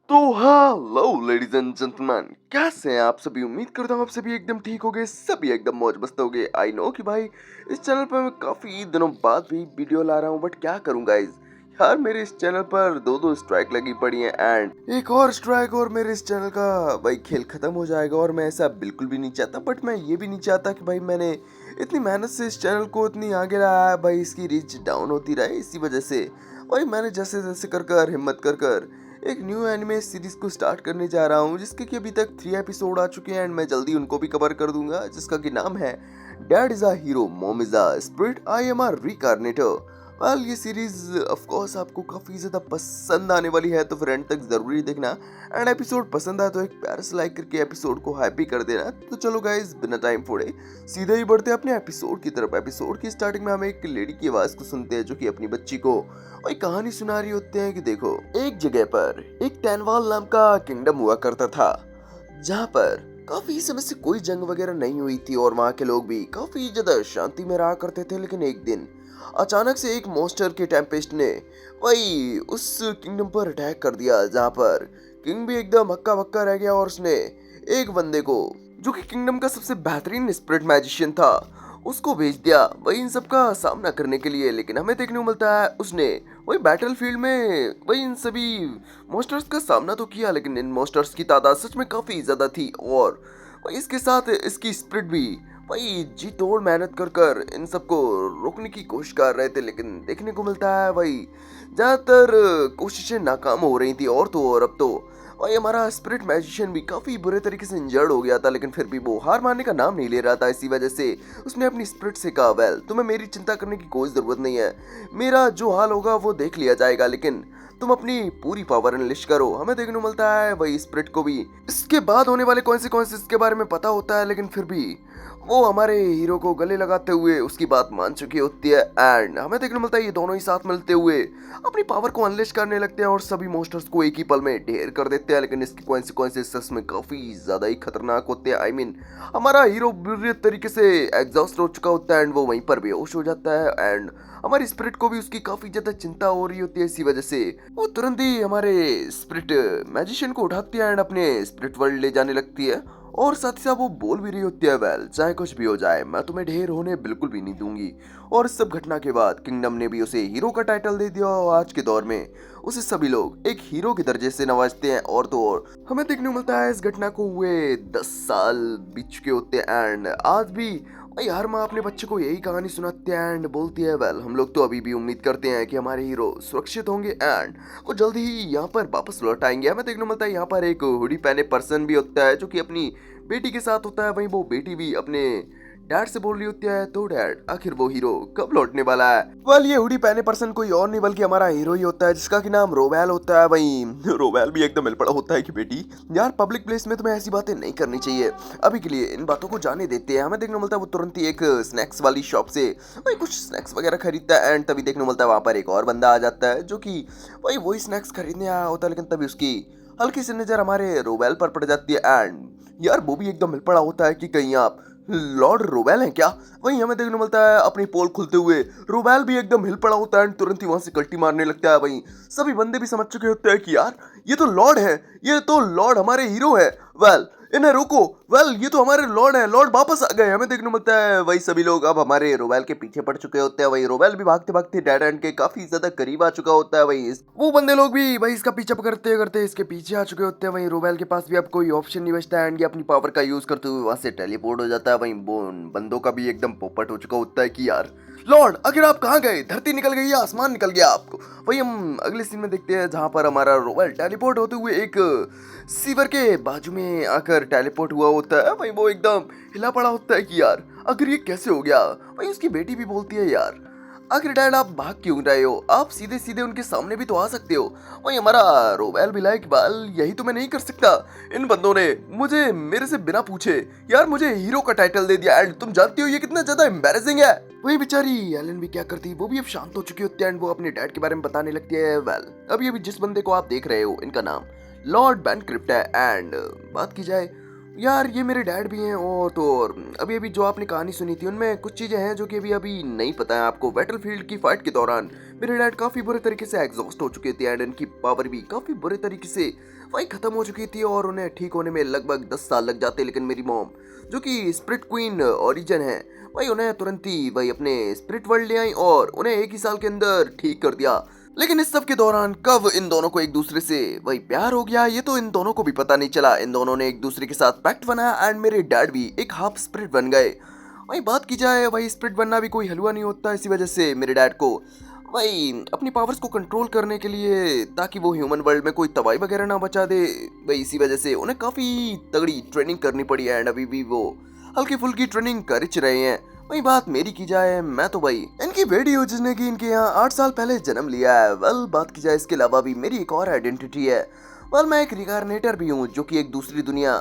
तो hello ladies and gentleman, कैसे हैं आप सभी। उम्मीद करता हूँ आप सभी एकदम ठीक होगे, सभी एकदम मौज मस्त होगे। आई नो कि भाई इस चैनल पर मैं काफ़ी दिनों बाद भी वीडियो ला रहा हूँ, बट क्या करूँ गाइज। यार मेरे इस चैनल पर दो स्ट्राइक लगी पड़ी है एंड एक और स्ट्राइक और मेरे इस चैनल का भाई खेल खत्म हो जाएगा। और मैं ऐसा बिल्कुल भी नहीं चाहता, बट मैं ये भी नहीं चाहता कि भाई मैंने इतनी मेहनत से इस चैनल को इतनी आगे लाया है, भाई इसकी रीच डाउन होती रहे। इसी वजह से भाई मैंने जैसे जैसे कर हिम्मत कर एक न्यू एनिमे सीरीज को स्टार्ट करने जा रहा हूँ, जिसके कि अभी तक 3 एपिसोड आ चुके हैं एंड मैं जल्दी उनको भी कवर कर दूंगा, जिसका कि नाम है dad is a hero, mom is a spirit, I am a reincarnator. Well ये सीरीज ऑफ कोर्स आपको काफी ज्यादा पसंद आने वाली है, तो फिर एंड तक जरूरी देखना। एंड एपिसोड पसंद आया तो एक प्यार से लाइक करके एपिसोड को हैप्पी कर देना। तो चलो गाइस बिना टाइम फोड़े सीधे ही बढ़ते हैं अपने एपिसोड की तरफ। एपिसोड की स्टार्टिंग में हम एक लेडी की आवाज को सुनते हैं, जो कि अपनी बच्ची को वही कहानी सुना रही होते हैं कि देखो, एक जगह पर एक टैनवाल नाम का किंगडम हुआ करता था, जहाँ पर काफी समय से कोई जंग वगैरह नहीं हुई थी और वहाँ के लोग भी काफी ज्यादा शांति में रहा करते थे। लेकिन एक दिन अचानक से एक मॉन्स्टर के टेम्पेस्ट ने वही उस किंगडम पर अटैक कर दिया, जहाँ पर किंग भी एकदम हक्का बक्का रह गया और उसने एक बंदे को, जो कि किंगडम का सबसे बेहतरीन स्पिरिट मैजिशियन था, उसको भेज दिया वही इन सब का सामना करने के लिए। लेकिन हमें देखने को मिलता है उसने वही बैटलफील्ड में वही इन सभी मॉन्स्टर्स का सामना तो किया, लेकिन इन मॉन्स्टर्स की तादाद सच में काफी ज्यादा थी और वही इसके साथ इसकी स्पिरिट भी वही जी तोड़ मेहनत कर इन सबको रोकने की कोशिश कर रहे थे। लेकिन देखने को मिलता है वही ज्यादातर कोशिशें नाकाम हो रही थी। और तो और अब तो वही हमारा स्पिरिट मैजिशियन भी काफी बुरे तरीके से इंजर्ड हो गया था, लेकिन फिर भी वो हार मानने का नाम नहीं ले रहा था। इसी वजह से उसने अपनी स्पिरिट से कहा, वेल तुम्हें मेरी चिंता करने की कोई जरूरत नहीं है, मेरा जो हाल होगा वो देख लिया जाएगा, लेकिन तुम अपनी पूरी पावर अनलिश करो। हमें देखने को मिलता है वही स्पिरिट को भी इसके बाद होने वाले कॉन्सिक्वेंसेस के बारे में पता होता है, लेकिन फिर भी वो हमारे हीरो को गले लगाते हुए उसकी बात मान चुकी होती है। एंड हमें देखने को मिलता है ये दोनों ही साथ मिलते हुए अपनी पावर को अनलेश करने लगते हैं और सभी मॉन्स्टर्स को एक ही पल में ढेर कर देते हैं। लेकिन इसके कॉन्सिक्वेंसेस सच में काफी ज्यादा ही खतरनाक होते हैं। आई मीन हमारा हीरो बुरी तरीके से एग्जॉस्ट हो चुका होता है एंड वो वहीं पर बेहोश हो जाता है। एंड हमारी स्पिरिट को भी उसकी काफी ज्यादा चिंता हो रही होती है। इसी वजह से वो तुरंत ही हमारे स्पिरिट मैजिशियन को उठाती है एंड अपने स्पिरिट वर्ल्ड ले जाने लगती है। और साथ ही साथ वो बोल भी रही होती है, वेल चाहे कुछ भी हो जाए मैं तुम्हें ढेर होने बिल्कुल भी नहीं दूंगी। और इस सब घटना के बाद किंगडम ने भी उसे हीरो का टाइटल दे दिया और आज के दौर में उसे सभी लोग एक हीरो के दर्जे से नवाजते हैं। और तो और हमें देखने को मिलता है इस घटना को हुए 10 साल बीत चुके होते हैं एंड आज भी भाई हर माँ अपने बच्चे को यही कहानी सुनाती है एंड बोलती है, वेल हम लोग तो अभी भी उम्मीद करते हैं कि हमारे हीरो सुरक्षित होंगे एंड वो जल्दी ही यहाँ पर वापस लौट आएंगे। हमें देखने को मिलता है यहाँ पर एक हुडी पहने पर्सन भी होता है, जो कि अपनी बेटी के साथ होता है। वहीं वो बेटी भी अपने डैड से बोल रही होती है, तो डैड आखिर वो हीरो कब लौटने वाला है। वेल ये हुडी पहने पर्सन कोई और नहीं बल्कि हमारा हीरो ही होता है, जिसका की नाम रोवेल होता है। वहीं रोवेल भी एकदम मिल पड़ा होता है कि बेटी यार पब्लिक प्लेस में तुम्हें ऐसी बातें नहीं करनी चाहिए, अभी के लिए इन बातों को जाने देते हैं। हमें देखने को मिलता है वो तुरंत ही एक स्नैक्स वाली शॉप से वही कुछ स्नैक्स वगैरह खरीदता है एंड तभी देखने को मिलता है वहां पर एक और बंदा आ जाता है, जो कि वही स्नैक्स खरीदने आया होता है। लेकिन तभी उसकी हल्की सी नजर हमारे रोवेल पर पड़ जाती है एंड यार वो भी एकदम मिल पड़ा होता है कि कहीं आप लॉर्ड रोवेल हैं क्या। वहीं हमें देखने को मिलता है अपनी पोल खुलते हुए रोवेल भी एकदम हिल पड़ा होता है एंड तुरंत ही वहां से कल्टी मारने लगता है। वहीं सभी बंदे भी समझ चुके होते हैं कि यार ये तो लॉर्ड है, ये तो लॉर्ड हमारे हीरो है, वेल इन्हें रोको, वेल ये तो हमारे लॉर्ड है, लॉर्ड वापस आ गए। हमें देखने को मिलता है वही सभी लोग अब हमारे रोवेल के पीछे पड़ चुके होते हैं। वही रोवेल भी भागते भागते डेड एंड के काफी ज्यादा करीब आ चुका होता है। वही वो बंदे लोग भी वही इसका पीछा करते करते इसके पीछे आ चुके होते हैं। वहीं रोवेल के पास भी अब कोई ऑप्शन नहीं बचता है एंड ये अपनी पावर का यूज करते हुए वहां से टेलीपोर्ट हो जाता है। वहीं बंदों का भी एकदम पोपट हो चुका होता है कि यार लॉर्ड आखिर आप कहाँ गए, धरती निकल गई या आसमान निकल गया आपको। वही हम अगले सीन में देखते हैं, जहां पर हमारा रोवेल टेलीपोर्ट होते हुए एक सीवर के बाजू में आकर टेलीपोर्ट हुआ होता है। वही वो एकदम हिला पड़ा होता है कि यार आखिर ये कैसे हो गया। वही उसकी बेटी भी बोलती है, यार आखिर डैड आप भाग क्यों रहे हो, आप सीधे सीधे उनके सामने भी तो आ सकते हो। वही हमारा रोवेल भी लाइक बाल यही तो मैं नहीं कर सकता, इन बंदों ने मुझे मेरे से बिना पूछे यार मुझे हीरो का टाइटल दे दिया एंड तुम जानती हो ये कितना ज्यादा एम्बैरेसिंग है। वही बेचारी एलन भी क्या करती, वो भी अब शांत हो चुकी होती है एंड वो अपने डैड के बारे में बताने लगती है। वेल अभी अभी जिस बंदे को आप देख रहे हो इनका नाम लॉर्ड बैनक्रिप्ट है एंड बात की जाए यार ये मेरे डैड भी हैं और तो और अभी अभी जो आपने कहानी सुनी थी उनमें कुछ चीज़ें हैं जो कि अभी अभी नहीं पता है आपको। बैटलफील्ड की फाइट के दौरान मेरे डैड काफ़ी बुरे तरीके से एग्जॉस्ट हो चुके थे एंड इनकी पावर भी काफ़ी बुरे तरीके से वही ख़त्म हो चुकी थी और उन्हें ठीक होने में लगभग 10 साल लग जाते। लेकिन मेरी मॉम जो कि स्पिरिट क्वीन ओरिजिन है वही उन्हें तुरंत ही वही अपने स्पिरिट वर्ल्ड ले आई और उन्हें एक ही साल के अंदर ठीक कर दिया। लेकिन इस सब के दौरान कब इन दोनों को एक दूसरे से वही प्यार हो गया ये तो इन दोनों को भी पता नहीं चला। इन दोनों ने एक दूसरे के साथ पैक्ट बनाया एंड मेरे डैड भी एक हाफ स्पिरिट बन गए। वही बात की जाए वही स्पिरिट बनना भी कोई हलवा नहीं होता। इसी वजह से मेरे डैड को वही अपनी पावर्स को कंट्रोल करने के लिए ताकि वो ह्यूमन वर्ल्ड में कोई तबाही वगैरह ना बचा दे वही इसी वजह से उन्हें काफ़ी तगड़ी ट्रेनिंग करनी पड़ी एंड अभी भी वो हल्की फुल्की ट्रेनिंग कर ही रहे हैं। वही बात मेरी की जाए मैं तो भाई इनकी बेटी हूँ जिसने कि इनके यहाँ 8 साल पहले जन्म लिया है। वेल बात की जाए इसके अलावा भी मेरी एक और आइडेंटिटी है। वेल मैं एक रिगार्नेटर भी हूँ जो कि एक दूसरी दुनिया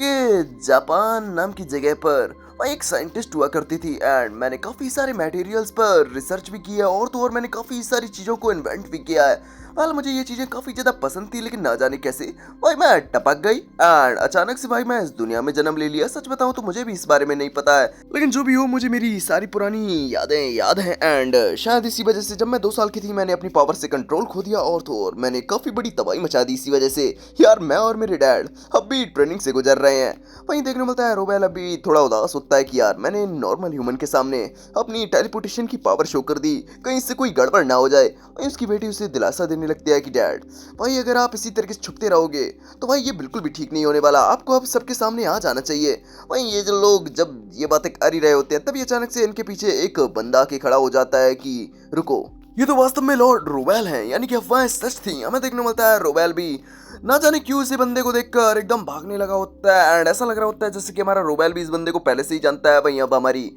के जापान नाम की जगह पर वह एक साइंटिस्ट हुआ करती थी एंड मैंने काफ़ी सारे मटेरियल्स पर रिसर्च भी किया और तो और मैंने काफ़ी सारी चीज़ों को इन्वेंट भी किया है। वेल मुझे ये चीज़ें काफ़ी ज़्यादा पसंद थी लेकिन ना जाने कैसे भाई मैं टपक गई एंड अचानक से भाई मैं इस दुनिया में जन्म ले लिया। सच बताऊं तो मुझे भी इस बारे में नहीं पता है लेकिन जो भी हो मुझे मेरी सारी पुरानी यादें याद हैं एंड शायद इसी वजह से जब मैं 2 साल की थी मैंने अपनी पावर से कंट्रोल खो दिया और तो और मैंने काफ़ी बड़ी तबाही मचा दी। इसी वजह से यार मैं और मेरे डैड अब भी ट्रेनिंग से गुजर रहे हैं। वहीं देखने को मिलता है रोबेल अभी थोड़ा उदास होता है कि यार मैंने नॉर्मल ह्यूमन के सामने अपनी टेलीपोर्टेशन की पावर शो कर दी कहीं इससे कोई गड़बड़ ना हो जाए। वहीं उसकी बेटी उसे दिलासा देने लगती है कि डैड भाई अगर आप इसी तरीके से छुपते रहोगे तो भाई ये बिल्कुल भी ठीक नहीं होने वाला, आपको अब सबके सामने आ जाना चाहिए। वहीं ये जो लोग जब ये बातें कर ही रहे होते हैं तभी अचानक से इनके पीछे एक बंदा आके खड़ा हो जाता है कि रुको ये तो वास्तव में लॉर्ड रोवेल हैं। यानी कि अफवाहें सच थी। हमें देखने को मिलता है रोवेल भी ना जाने क्यों इसी बंदे को देखकर एकदम भागने लगा होता है एंड ऐसा लग रहा होता है जैसे कि हमारा रोवेल भी इस बंदे को पहले से ही जानता है। वहीं अब हमारी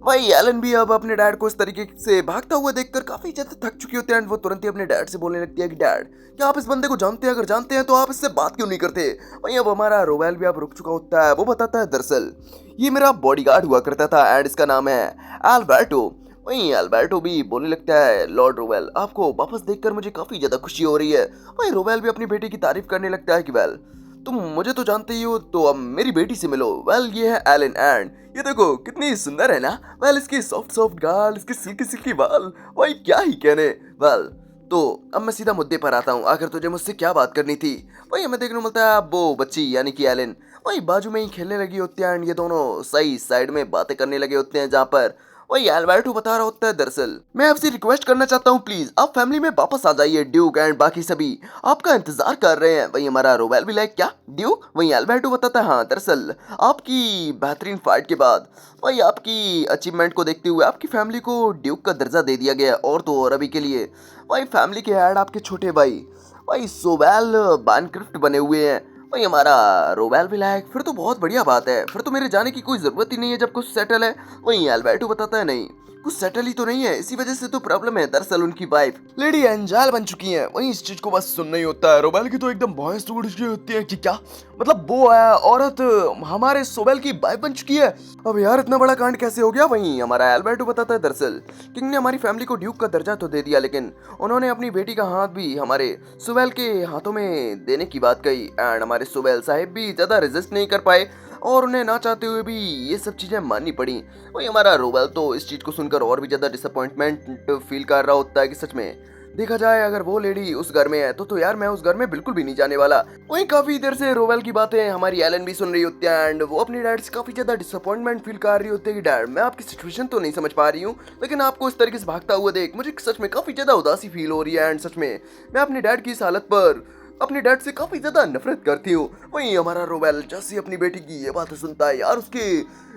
वही एलन भी अब अपने डैड को इस तरीके से भागता हुआ देखकर काफी ज्यादा थक चुकी होती है एंड वो तुरंत ही अपने डैड से बोलने लगती है कि डैड क्या आप इस बंदे को जानते हैं? अगर जानते हैं तो आप इससे बात क्यों नहीं करते? वहीं अब हमारा रोवेल भी अब रुक चुका होता है। वो बताता है दरअसल ये मेरा बॉडीगार्ड हुआ करता था एंड इसका नाम है अल्बर्टो। वहीं अल्बर्टो भी बोलने लगता है लॉर्ड रोवेल आपको वापस देखकर मुझे काफी ज्यादा खुशी हो रही है। वहीं रोवेल भी अपनी बेटी की तारीफ करने लगता है कि वेल तुम मुझे तो जानते ही हो तो अब मेरी बेटी से मिलो। वेल ये है एलन एंड ये देखो कितनी सुंदर है ना। वेल इसकी सॉफ्ट सॉफ्ट गाल, इसके सिल्की सिल्की बाल, भाई क्या ही कहने। वेल तो अब मैं सीधा मुद्दे पर आता हूँ, आखिर तुझे मुझसे क्या बात करनी थी? वही हमें देखने को मिलता है अब वो बच्ची यानी कि एलन वही बाजू में ही खेलने लगी होती है एंड ये दोनों सही साइड में बातें करने लगे होते हैं जहाँ पर वही अल्बर्टो बता रहा होता है दरअसल मैं आपसे रिक्वेस्ट करना चाहता हूँ प्लीज आप फैमिली में वापस आ जाइए। ड्यूक एंड बाकी सभी आपका इंतजार कर रहे हैं। वही हमारा रोवेल भी लाइक क्या ड्यूक? वही अल्बर्टो बताता है हाँ दरअसल आपकी बेहतरीन फाइट के बाद वही आपकी अचीवमेंट को देखते हुए आपकी फैमिली को ड्यूक का दर्जा दे दिया गया और तो और अभी के लिए वही फैमिली के ऐड आपके छोटे भाई वही सोवेल बानक्रिफ्ट बने हुए हैं। वही हमारा रोवेल भी लायक फिर तो बहुत बढ़िया बात है, फिर तो मेरे जाने की कोई ज़रूरत ही नहीं है जब कुछ सेटल है। वहीं अल्बर्टो बताता है नहीं कुछ सेटल ही तो नहीं है, इसी वजह से तो प्रॉब्लम है। दरअसल उनकी वाइफ लेडी एंजल बन चुकी हैं। वहीं इस चीज को बस सुनना ही होता है। रोवेल की तो एकदम वॉइस टूट चुकी होती है कि क्या मतलब वो औरत हमारे सोवेल की वाइफ बन चुकी है। अब यार इतना बड़ा कांड कैसे हो गया? वहीं हमारा अल्बर्टो बताता है दरअसल किंग ने हमारी फैमिली को ड्यूक का दर्जा तो दे दिया लेकिन उन्होंने अपनी बेटी का हाथ भी हमारे सोवेल के हाथों में देने की बात कही एंड हमारे सोवेल साहिब भी ज़्यादा रेजिस्ट नहीं कर पाए और उन्हें ना चाहते हुए भी ये सब चीज़ें माननी पड़ी। वही हमारा रोवेल तो इस चीज़ को सुनकर और भी ज़्यादा डिसअपॉइंटमेंट फील कर रहा होता है कि सच में देखा जाए अगर वो लेडी उस घर में है तो यार मैं उस घर में बिल्कुल भी नहीं जाने वाला। वहीं काफी देर से रोवेल की बातें हमारी एलन भी सुन रही होती है एंड वो अपने डैड से काफी ज्यादा डिसअपॉइंटमेंट फील कर रही होती है कि डैड मैं आपकी सिचुएशन तो नहीं समझ पा रही हूँ लेकिन आपको इस तरीके से भागता हुआ देख मुझे सच में काफी ज्यादा उदासी फील हो रही है एंड सच में मैं अपने डैड की इस हालत पर अपने डैड से काफी ज्यादा नफरत करती हूँ। वहीं हमारा रोवेल जैसे अपनी बेटी की ये बातें सुनता है यार उसके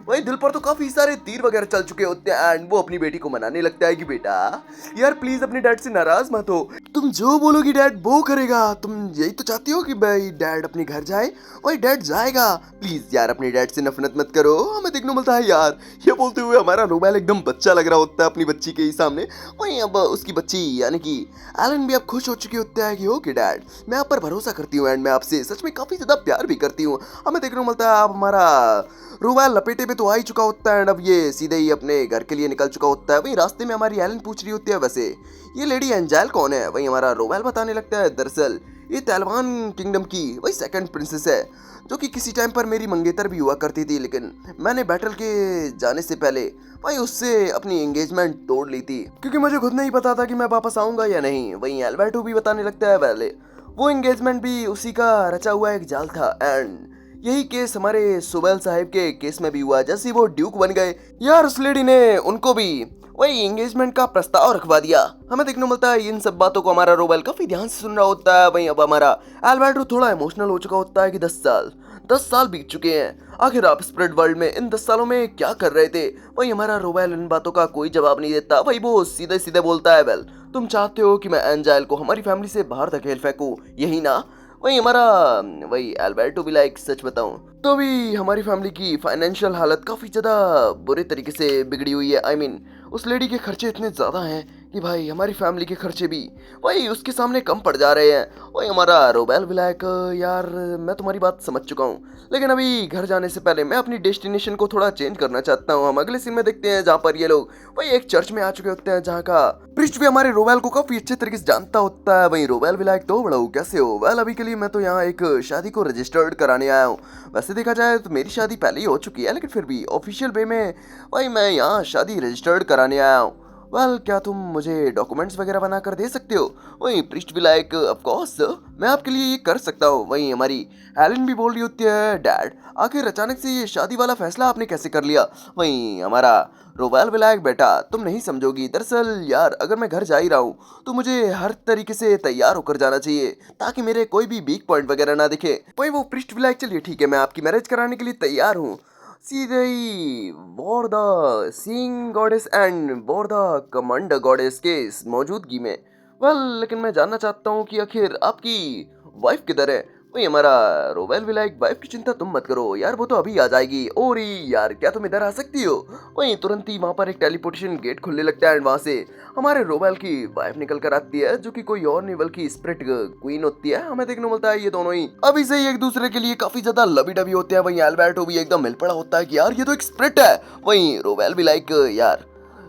वही दिल पर तो काफी सारे तीर वगैरह चल चुके होते हैं एंड वो अपनी बेटी को मनाने लगता है कि बेटा यार प्लीज अपने डैड से नाराज मत हो, तुम जो बोलोगी डैड वो करेगा। तुम यही तो चाहती हो कि भाई डैड अपने घर जाए, वही डैड जाएगा। प्लीज यार अपने डैड से नफरत मत करो। हमें देखने मिलता है यार ये बोलते हुए हमारा रोवेल एकदम बच्चा लग रहा होता है अपनी बच्ची के ही सामने। वहीं अब उसकी बच्ची यानी कि एलन भी अब खुश हो चुकी होती है कि ओके डैड मैं आप पर भरोसा करती हूँ एंड मैं आपसे सच में काफी ज्यादा प्यार भी करती हूँ। हमें देखने को मिलता है अब हमारा रोवेल लपेटे में तो आ ही चुका होता है एंड अब ये सीधे ही अपने घर के लिए निकल चुका होता है। वहीं रास्ते में हमारी एलन पूछ रही होती है वैसे ये लेडी एंजल कौन है? वहीं हमारा रोवेल बताने लगता है दरअसल ये तालिबान किंगडम की वही सेकंड प्रिंसेस है, जो कि किसी टाइम पर मेरी मंगेतर भी हुआ करती थी, लेकिन मैंने बैटल के जाने से पहले भाई उससे अपनी एंगेजमेंट तोड़ ली थी, क्योंकि मुझे खुद नहीं पता था कि मैं वापस आऊंगा या नहीं। वहीं एल्बर्टो भी बताने लगता है पहले वो एंगेजमेंट भी उसी का रचा हुआ एक जाल था, एंड यही केस हमारे सुबैल साहिब के केस में भी हुआ। जैसे ही वो ड्यूक बन गए यार, उस लेडी ने उनको भी वही एंगेजमेंट का प्रस्ताव रखवा दिया। हमें देखने को मिलता है इन सब बातों को हमारा रोबेल काफी ध्यान से सुन रहा होता है। वहीं अब हमारा एल्बर्टो थोड़ा इमोशनल हो चुका होता है कि 10 साल बीत चुके हैं, आखिर आप स्प्रेड वर्ल्ड में इन 10 सालों में क्या कर रहे थे। वहीं हमारा रोबेल इन बातों का कोई जवाब नहीं देता। वही वो सीधे सीधे बोलता है, वेल तुम चाहते हो कि मैं एंजाइल को हमारी फैमिली से बाहर धकेल फेंकूं, यही ना। वही हमारा वही एल्बर्टो भी लाइक सच बताऊं तो भी हमारी फैमिली की फाइनेंशियल हालत काफी ज्यादा बुरे तरीके से बिगड़ी हुई है। आई मीन उस लेडी के खर्चे इतने ज्यादा हैं कि भाई हमारी फैमिली के खर्चे भी वही उसके सामने कम पड़ जा रहे हैं। वही हमारा रोबेल विलायक, यार मैं तुम्हारी बात समझ चुका हूँ, लेकिन अभी घर जाने से पहले मैं अपनी डेस्टिनेशन को थोड़ा चेंज करना चाहता हूँ। हम अगले सीन में देखते हैं जहाँ पर ये लोग वही एक चर्च में आ चुके होते हैं, जहाँ का प्रीस्ट भी हमारे रोबेल को काफी अच्छे तरीके से जानता होता है। वही रोबेल विलायक, तो बड़ा हूँ कैसे हो? वेल अभी के लिए मैं तो यहाँ एक शादी को रजिस्टर्ड कराने आया हूँ। वैसे देखा जाए तो मेरी शादी पहले ही हो चुकी है, लेकिन फिर भी ऑफिशियल वे में वही मैं यहाँ शादी रजिस्टर्ड कराने आया हूँ। वेल क्या तुम मुझे डॉक्यूमेंट्स वगैरह बना कर दे सकते हो? वही प्रीस्ट भी लाइक, ऑफ कोर्स मैं आपके लिए ये कर सकता हूँ। वहीं हमारी एलन भी बोल रही होती है, डैड आखिर अचानक से ये शादी वाला फैसला आपने कैसे कर लिया? वहीं हमारा रोबेल विलायक, बेटा तुम नहीं समझोगी, दरअसल यार अगर मैं घर जा ही रहा हूँ तो मुझे हर तरीके से तैयार होकर जाना चाहिए ताकि मेरे कोई भी वीक पॉइंट वगैरह ना दिखे। वही वो प्रीस्ट विलायक, चलिए ठीक है मैं आपकी मैरिज कराने के लिए तैयार हूँ, सीधे ही war the seeing goddess and war the commander goddess के इस मौजूदगी में। वेल लेकिन मैं जानना चाहता हूँ कि आखिर आपकी वाइफ किधर है? वही हमारा रोबेल विलायक, वाइफ की चिंता तुम मत करो यार, वो तो अभी आ जाएगी। और यार क्या तुम इधर आ सकती हो? वहीं तुरंत ही वहाँ पर एक टेलीपोर्टेशन गेट खुलने लगता है, एंड वहाँ से हमारे रोबेल की वाइफ निकल कर आती है, जो कि कोई और नहीं बल्कि स्प्रिट क्वीन होती है। हमें देखने को मिलता है ये दोनों ही अभी से ही एक दूसरे के लिए काफी ज्यादा लवी डबी होते हैं। वहीं एल्बर्टो भी एकदम मिल पड़ा होता है कि यार ये तो एक स्प्रिट है। वहीं रोबेल भी लाइक, यार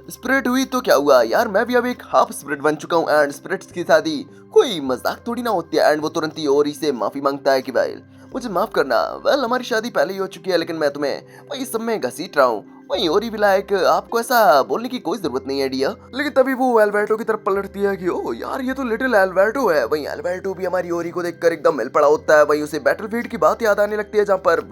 स्प्रिट हुई तो क्या हुआ यार, मैं भी अब एक हाफ स्प्रिट बन चुका हूँ, एंड स्प्रिट्स की शादी कोई मजाक थोड़ी ना होती है। एंड वो तुरंत ही ओरी से माफी मांगता है कि भाई मुझे माफ करना, वेल हमारी शादी पहले ही हो चुकी है, लेकिन मैं तुम्हें वही सब में घसीट रहा हूँ। वहीं ओरी भी लाइक, आपको ऐसा बोलने की कोई जरूरत नहीं है डियर। लेकिन तभी वो एल्बर्टो की तरफ पलटती है कि ओ यार ये तो लिटिल एल्बर्टो है। वहीं एल्बर्टो भी हमारी ओरी को देखकर एकदम मिल पड़ा होता है। वहीं उसे बैटलफील्ड की बात याद आने लगती है, जहाँ पर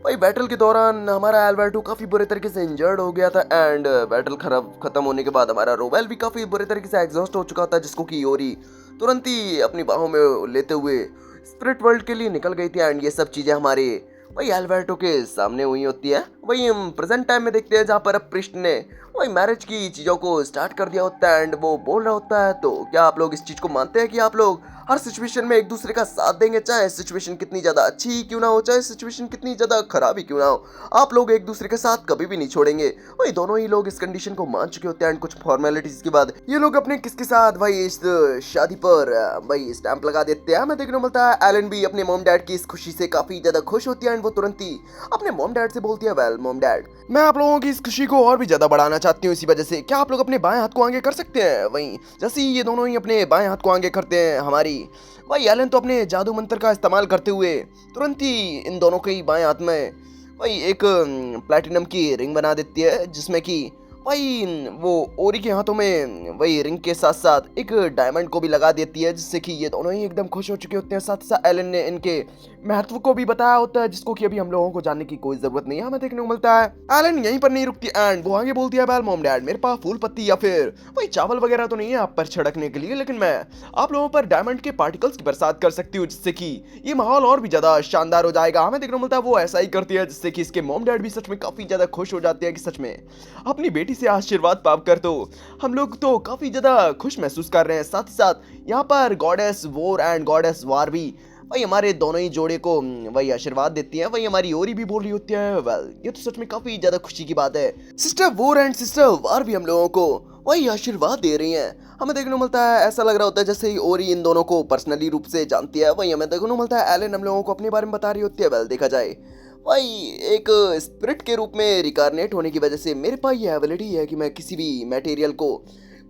वही बैटल के दौरान हमारा एल्बर्टो काफी बुरे तरीके से इंजर्ड हो गया था, एंड बैटल खत्म होने के बाद हमारा रोबेल भी काफी बुरे तरीके से एग्जॉस्ट हो चुका था, जिसको कि ओरी तुरंत ही अपनी बाहों में लेते हुए स्पिरिट वर्ल्ड के लिए निकल गई थी। एंड ये सब चीजें हमारे वही एल्बर्टो के सामने हुई होती है। वही हम प्रेजेंट टाइम में देखते हैं, जहाँ पर अब प्रिस्ट ने वही मैरिज की चीजों को स्टार्ट कर दिया होता है, एंड वो बोल रहा होता है, तो क्या आप लोग इस चीज को मानते हैं कि आप लोग हर सिचुएशन में एक दूसरे का साथ देंगे, चाहे सिचुएशन कितनी ज्यादा अच्छी क्यों ना हो, चाहे सिचुएशन कितनी ज्यादा खराब ही क्यों ना हो, आप लोग एक दूसरे के साथ कभी भी नहीं छोड़ेंगे? वही दोनों ही लोग इस कंडीशन को मान चुके होते हैं, एंड कुछ फॉर्मेलिटीज के बाद ये लोग अपने किसके साथ भाई इस शादी पर भाई स्टैंप लगा देते हैं। हमें देखने को मिलता है एलन भी अपने मॉम डैड की इस खुशी से काफी ज्यादा खुश होती है, एंड वो तुरंत ही अपने मॉम डैड से बोलती है, वेल मॉम डैड मैं आप लोगों की इस खुशी को और भी ज्यादा बढ़ाना चाहती हूँ, इसी वजह से क्या आप लोग अपने बाएं हाथ को आगे कर सकते हैं? वहीं जैसे ही ये दोनों ही अपने बाएं हाथ को आगे करते हैं, हमारी भाई एलन तो अपने जादू मंत्र का इस्तेमाल करते हुए तुरंत ही इन दोनों के ही बाएं हाथ में वही एक प्लैटिनम की रिंग बना देती है, जिसमें कि वही वो ओरी के हाथों में वही रिंग के साथ साथ एक डायमंड को भी लगा देती है, जिससे कि ये दोनों ही एकदम खुश हो चुके होते हैं। साथ साथ एलन ने इनके महत्व को भी बताया होता है, जिसको कि अभी हम लोगों को जानने की कोई जरूरत नहीं है। हमें देखने को मिलता है एलन यहीं पर नहीं रुकती, एंड वो आगे बोलती है, वेल मॉम डैड मेरे पास फूल पत्ती या फिर वही चावल वगैरह तो नहीं है आप पर छिड़कने के लिए, लेकिन मैं आप लोगों पर डायमंड के पार्टिकल्स की बरसात कर सकती हूँ, जिससे कि ये माहौल और भी ज्यादा शानदार हो जाएगा। हमें देखने को मिलता है वो ऐसा ही करती है, जिससे कि इसके मॉम डैड भी सच में काफी ज्यादा खुश हो जाते हैं कि सच में अपनी बेटी से आशीर्वाद पाकर तो हम लोग तो काफी ज्यादा खुश महसूस कर रहे हैं। साथ ही साथ यहाँ पर गॉडेस वॉर एंड गॉडेस वार भी वही हमारे दोनों ही जोड़े को वही आशीर्वाद देती हैं। वही हमारी ओरी भी बोल रही होती है, वेल ये तो सच में काफी ज्यादा खुशी की बात है, सिस्टर वॉर एंड सिस्टर वार भी हम लोगों को वही आशीर्वाद दे रही हैं। हमें देखने को मिलता है ऐसा लग रहा होता है जैसे ही ओरी इन दोनों को पर्सनली रूप से जानती है। वही हमें देखने को मिलता है एलन हम लोगों को अपने बारे में बता रही होती है, वेल देखा जाए वही एक स्पिरिट के रूप में रिकारनेट होने की वजह से मेरे पास ये एबिलिटी है कि मैं किसी भी मटेरियल को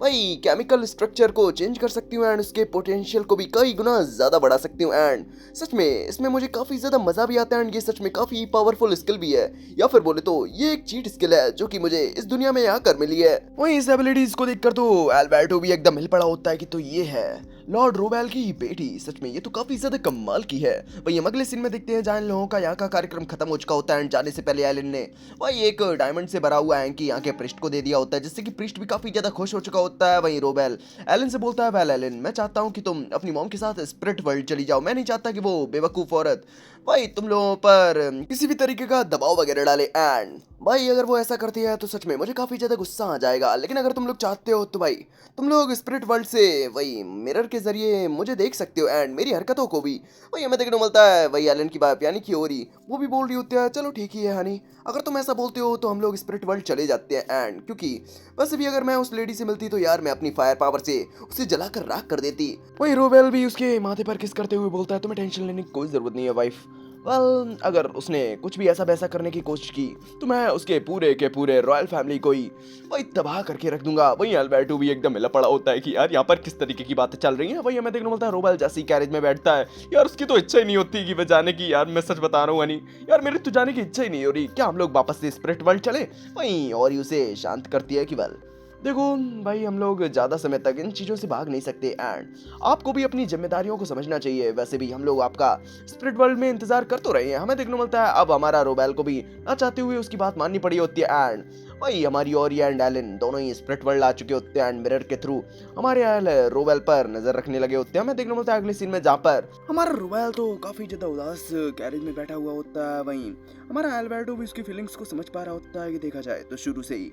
भाई केमिकल स्ट्रक्चर को चेंज कर सकती हूँ एंड उसके पोटेंशियल को भी कई गुना ज़्यादा बढ़ा सकती हूँ एंड सच में इसमें मुझे काफ़ी ज़्यादा मज़ा भी आता है एंड ये सच में काफ़ी पावरफुल स्किल भी है, या फिर बोले तो ये एक चीट स्किल है जो कि मुझे इस दुनिया में आकर मिली है। वहीं इस एबिलिटीज को देखकर तो एल्बर्टो भी एकदम हिल पड़ा होता है कि तो ये है लॉर्ड रोबेल की बेटी। सच में ये तो काफी ज्यादा कमाल की है। वही हम अगले सीन में देखते हैं जहाँ इन लोगों का यहाँ का कार्यक्रम खत्म हो चुका होता है एंड जाने से पहले एलन ने वही एक डायमंड से भरा हुआ एंकी यहाँ के प्रिस्ट को दे दिया होता है, जिससे कि प्रिस्ट भी काफी ज्यादा खुश हो चुका होता है। वहीं रोबेल एलन से बोलता है, वेल एलन, मैं चाहता हूँ कि तुम अपनी मॉम के साथ स्पिरिट वर्ल्ड चली जाओ। मैं नहीं चाहता कि वो बेवकूफ औरत भाई तुम लोगों पर किसी भी तरीके का दबाव वगैरह डाले एंड भाई अगर वो ऐसा करती है तो सच में मुझे काफी ज्यादा गुस्सा आ जाएगा। लेकिन अगर तुम लोग चाहते हो तो भाई तुम लोग स्पिरिट वर्ल्ड से वही मिरर के जरिए मुझे देख सकते हो एंड मेरी हरकतों को भी वही हमें देखने को मिलता है। वही एलन की बात यानी कि ओरी वो भी बोल रही होती है, चलो ठीक ही है हनी, अगर तुम ऐसा बोलते हो तो हम लोग स्पिरिट वर्ल्ड चले जाते हैं एंड क्योंकि वैसे भी अगर मैं उस लेडी से मिलती तो यार मैं अपनी फायर पावर से उसे जलाकर राख कर देती। वही रोबेल भी उसके माथे पर किस करते हुए बोलता है, तुम्हें टेंशन लेने की कोई जरूरत नहीं है वाइफ। वेल अगर उसने कुछ भी ऐसा वैसा करने की कोशिश की तो मैं उसके पूरे के पूरे रॉयल फैमिली को ही वही तबाह करके रख दूंगा। वही अल्बर्टो भी एकदम हिला पड़ा होता है कि यार यहाँ पर किस तरीके की बातें चल रही हैं। वही हमें देखने को मिलता है रोबेल जैसी कैरेज में बैठता है, यार उसकी तो इच्छा ही नहीं होती कि वह जाने की। यार मैं सच बता रहा हूँ हनी, यार मेरी तो जाने की इच्छा ही नहीं हो रही, क्या हम लोग वापस से स्पिरिट वर्ल्ड चले। वही और उसे शांत करती है कि वेल देखो भाई हम लोग ज़्यादा समय तक इन चीज़ों से भाग नहीं सकते एंड आपको भी अपनी जिम्मेदारियों को समझना चाहिए। वैसे भी हम लोग आपका स्पिरिट वर्ल्ड में इंतजार कर तो रहे हैं। हमें देखने को मिलता है अब हमारा रोबेल को भी ना चाहते हुए उसकी बात माननी पड़ी होती है एंड वही हमारी ओरी एंड एलन दोनों ही स्पिरिट वर्ल्ड आ चुके होते हैं एंड मिरर के थ्रू हमारे रोबेल पर नजर रखने लगे होते हैं। हमें देखने को मिलता है अगले सीन में जहाँ पर हमारा रोबेल तो काफी ज्यादा उदास कैरेज में बैठा हुआ होता है। वहीं हमारा एल्बर्टो भी उसकी फीलिंग्स को समझ पा रहा होता है कि देखा जाए तो शुरू से ही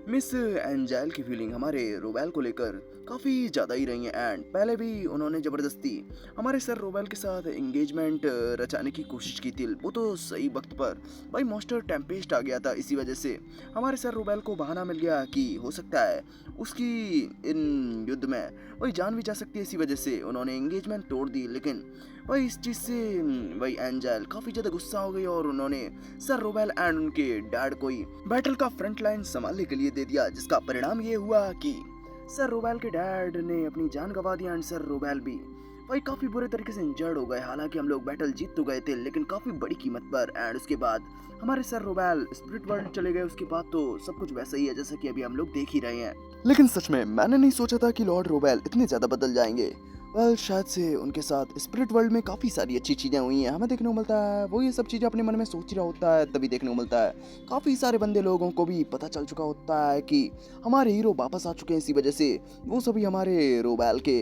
मिस एंजेल की फीलिंग हमारे रोबेल को लेकर काफ़ी ज़्यादा ही रही है एंड पहले भी उन्होंने ज़बरदस्ती हमारे सर रोबेल के साथ एंगेजमेंट रचाने की कोशिश की थी। वो तो सही वक्त पर भाई मॉन्स्टर टेम्पेस्ट आ गया था, इसी वजह से हमारे सर रोबेल को बहाना मिल गया कि हो सकता है उसकी इन युद्ध में वही जान भी जा सकती है, इसी वजह से उन्होंने एंगेजमेंट तोड़ दी। लेकिन वही इस चीज़ से वही एंजेल काफ़ी ज़्यादा गुस्सा हो गई और उन्होंने सर रोबेल एंड उनके डैड को ही बैटल का फ्रंट लाइन संभालने के लिए दे दिया, जिसका परिणाम ये हुआ कि सर रोबेल के डैड ने अपनी जान गंवा दी एंड सर रोबेल भी भाई काफ़ी बुरे तरीके से इंजर्ड हो गए। हालांकि हम लोग बैटल जीत तो गए थे लेकिन काफ़ी बड़ी कीमत पर एंड उसके बाद हमारे सर रोबेल स्पिरिट वर्ल्ड चले गए। उसके बाद तो सब कुछ वैसा ही है जैसा कि अभी हम लोग देख ही रहे हैं। लेकिन सच में मैंने नहीं सोचा था कि लॉर्ड रोबेल इतने ज़्यादा बदल जाएंगे। वेल शायद से उनके साथ स्पिरिट वर्ल्ड में काफ़ी सारी अच्छी चीज़ें हुई हैं। हमें देखने को मिलता है वो ये सब चीज़ें अपने मन में सोच रहा होता है, तभी देखने को मिलता है काफ़ी सारे बंदे लोगों को भी पता चल चुका होता है कि हमारे हीरो वापस आ चुके हैं। इसी वजह से वो सभी हमारे रोबेल के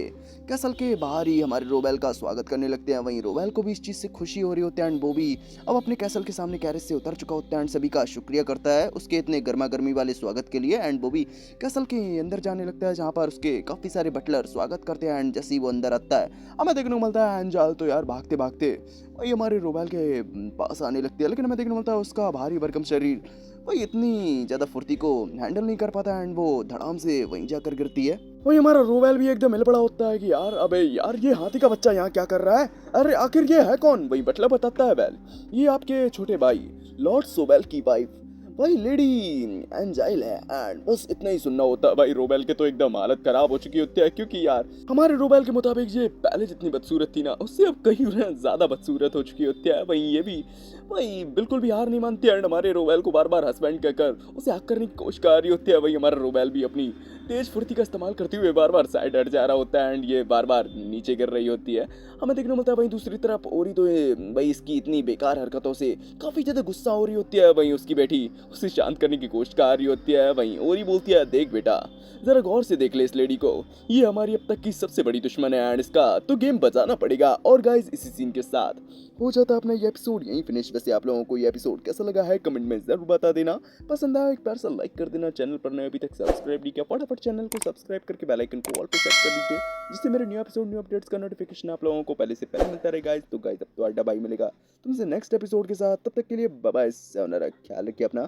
कैसल के बाहर ही हमारे रोबेल का स्वागत करने लगते हैं। वहीं रोबेल को भी इस चीज़ से खुशी हो रही होती है एंड वो भी अब अपने कैसल के सामने कैरेज से उतर चुका होता है एंड सभी का शुक्रिया करता है उसके इतने गर्मा गर्मी वाले स्वागत के लिए। एंड वो भी कैसल के अंदर जाने लगता है जहाँ पर उसके काफ़ी सारे बटलर स्वागत करते हैं एंड जैसे ही वो अंदर आता है हमें देखने को मिलता है एंजल तो यार भागते भागते वही हमारे रोबेल के पास आने लगती है। लेकिन हमें देखने को मिलता है उसका भारी भरकम शरीर वही इतनी ज़्यादा फुर्ती को हैंडल नहीं कर पाता एंड वो धड़ाम से वहीं जाकर गिरती है। वही हमारा रोबेल भी एकदम हिल पड़ा होता है कि यार अबे यार ये हाथी का बच्चा यहाँ क्या कर रहा है, अरे आखिर ये है कौन। वही बटला बताता है, वेल ये आपके छोटे भाई लॉर्ड सोबेल की वाइफ भाई लेडी एंजाइल है एंड बस इतना ही सुनना होता है। भाई रोबेल के तो एकदम हालत खराब हो चुकी होती है क्योंकि यार हमारे रोबेल के मुताबिक ये पहले जितनी बदसूरत थी ना उससे अब कहीं ज्यादा बदसूरत हो चुकी होती है। वहीं ये भी भाई बिल्कुल भी हार नहीं मानती एंड हमारे रोबेल को बार बार हस्बैंड कहकर उसे हक करने की कोशिश कर रही होती है। वही हमारा रोबेल भी अपनी तेज फुर्ती का इस्तेमाल करते हुए बार बार साइड हट जा रहा होता है एंड ये बार बार नीचे गिर रही होती है। हमें देखने को मिलता है वहीं दूसरी तरफ ओरी तो भाई इसकी इतनी बेकार हरकतों से काफी ज्यादा गुस्सा हो रही होती है। वहीं उसकी बेटी उसे शांत करने की कोशिश कर रही होती है। वहीं ओरी बोलती है, देख बेटा जरा गौर से देख ले इस लेडी को, ये हमारी अब तक की सबसे बड़ी दुश्मन है एंड इसका तो गेम बजाना पड़ेगा। और गाइस इसी सीन के साथ हो जाता है अपना ये एपिसोड यहीं फिनिश। वैसे आप लोगों को ये एपिसोड कैसा लगा है कमेंट में जरूर बता देना। पसंद आया एक प्यार सा लाइक कर देना, चैनल पर नए अभी तक सब्सक्राइब नहीं किया फटाफट चैनल को सब्सक्राइब करके बेल आइकन को ऑल पे सेट कर दीजिए, जिससे मेरे न्यू एपिसोड न्यू अपडेट्स का नोटिफिकेशन आप लोगों को पहले से पहले मिलता रहेगा। गाइस तो गाइस अब तो अड्डा भाई मिलेगा तुमसे नेक्स्ट एपिसोड के साथ, तब तक के लिए बाय बाय, ख्याल रखिए अपना।